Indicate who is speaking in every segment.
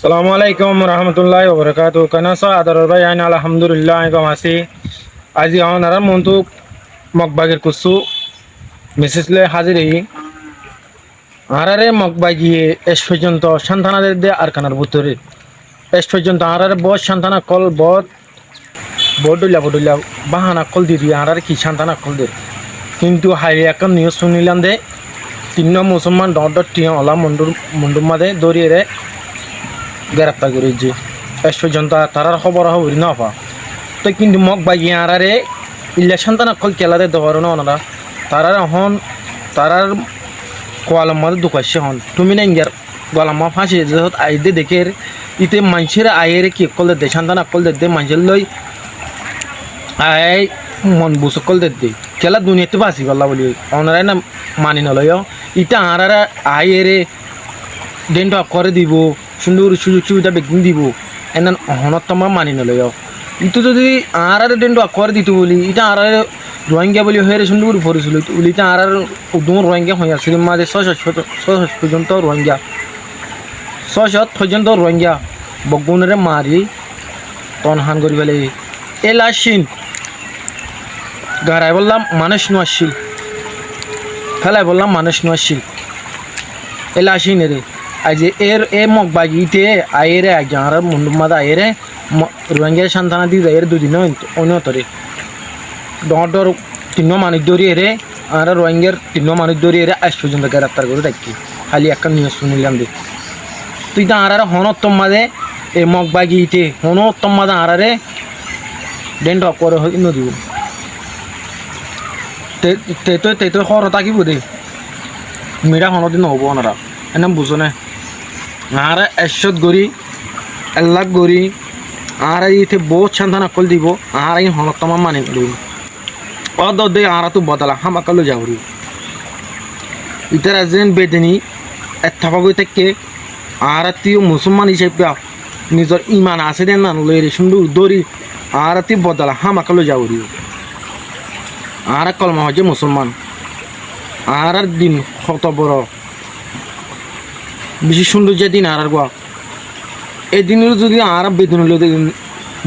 Speaker 1: সালামু আলাইকুম রহমতুল্লাহ বরকাত কানাসা আদর ভাই আইন আলহামদুলিল্লাহ গমাসি আজি আনারা মন্তু মকবাগের কুসু মিসেসলে হাজির আরারে মকবাগিয়ে এস পর্যন্ত সন্তানাদের দে আর কানার ভিতরে এস পর্যন্ত আরারে বস সন্তানা কল বডুল্লা বাহানা কল দিয়ে আরারে কি সন্তানা কল দে কিন্তু হাই একটা নিউজ শুনিলাম দে তিন মুসলমান ডর টিয়া ওলা মুন্ডুর মাদে দৌড়িয়ে গ্রেপ্তার করেছে এস পর্যন্ত তারার খবর হবি না পা তো কিন্তু মগ বাগিয়ে আরারে ইলেকশন তানা কল কেলারে দেওয়ার না ওনারা তারার হন তারার কোয়ালাম মাদে দুকাশে হন তুমি না ইঙ্গার গোলামা ফাঁসি যত আইদে দেখে ইতে মানুষের আয়ের কি কল দে সন্তান কল দে মানুষের লই আয় মন বুঝ কল দে খেলা দুনিয়াতে বাঁচি গল্লা বলি ওনারাই না মানি নলয় ইটা আরারা আয়ের দেনটা করে দিব সুন্দর সুযোগ সুবিধা বেগিন দিব এনান হনত তোমার মানি নলয় ইটো যদি আর দেনটা করে দিত বলি এটা আর রোহিঙ্গা বলি হয়ে সুন্দর পড়েছিল বলি এটা আর উদ্যম রোহিঙ্গা হয়ে আসছিল মাঝে 600 পর্যন্ত রোহিঙ্গা 600 পর্যন্ত রোহিঙ্গা বগুনরে মারি তনহান করি ফেলে এলাসিন গাড়াই বললাম মানুষ নোয়াশিল ফেলাই বললাম মানুষ নোয়াশিল এলাসিন রে আজ এ মগবাগিতে আয়েরে একজন মুন্ডুমাদা আয়েরে রোহিঙ্গা সন্তানা দিয়ে যায় এর দুদিন অন্যতরে ডর তিন মানুষ দৌড়িয়ে রে আর রোহিঙ্গার তিন মানুষ দৌড়িয়ে রে আজ পর্যন্ত গ্রেপ্তার করে দেখি খালি একটা নিউজ শুনিলাম দে তুই তো আর হনত্তম মাদে এই মগবাগিতে হনত্তম মাদে আরে ডেন্ট করে নদীব তো খর থাকিব দে মিরা হনদিন নহব ওনারা এনে বুঝো না আর এসত গড়ি এলাক গড়ি আর ইতে বহুত সন্তান অকল দিব আর এই হনতমা মানি দিব অদ দে আর তো বদলা হামাকালো যাওরি ইতার এজেন্ট বেদনি এথাপা গই থেকে আর তুই মুসলমান হিসেবে নিজের ইমান আছে দেন না লইরে সুন্দর দড়ি আর তুই বদলা হামাকালো যাওরি আর কলমা হচ্ছে মুসলমান আর দিন কত বড় বেশি সুন্দর যে দিন আর গোয়া এই দিনের যদি আর বেতন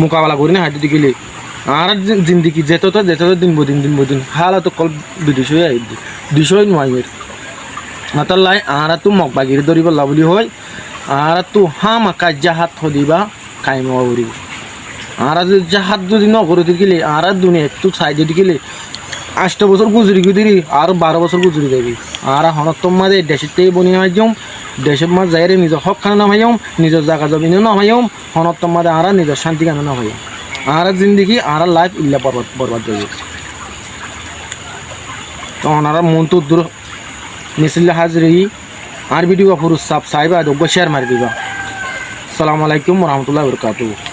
Speaker 1: মোকাবেলা করি না হাতে গেলে আর জিন্দিগি যেত দিন বদিন হাল তো কল বিদেশ হয়ে আই দুশোই নয় মাতার লাই আর তো মগ বাগির ধরিব লাভলি হয় আর তো হামা কাজ জাহাত হদিবা কাইম উড়ি আর জাহাত যদি নগরে গেলে আর দুনিয়া একটু সাইডে গেলে 8 বছর গুজরি গুজরি আর 12 বছর গুজরি দেবি আর হনত্তম মাঝে দেশের বনি মাঝম দেশের মাঝ যাইরে নিজের হক খানা নামাইম নিজের জায়গা জমিনে নামাইম হনত্তম মাঝে আর নিজের শান্তি কানা নামাইম আর জিন্দিগি আর লাইফ ইল্লা বরবাদ যাবে তখন আর মন তো দূর মিছিলে হাজরি আর ভিডিও পুরো সাবস্ক্রাইব আর শেয়ার মারি দিবা। আসসালামু আলাইকুম রহমতুল্লাহ বরকাতুহু।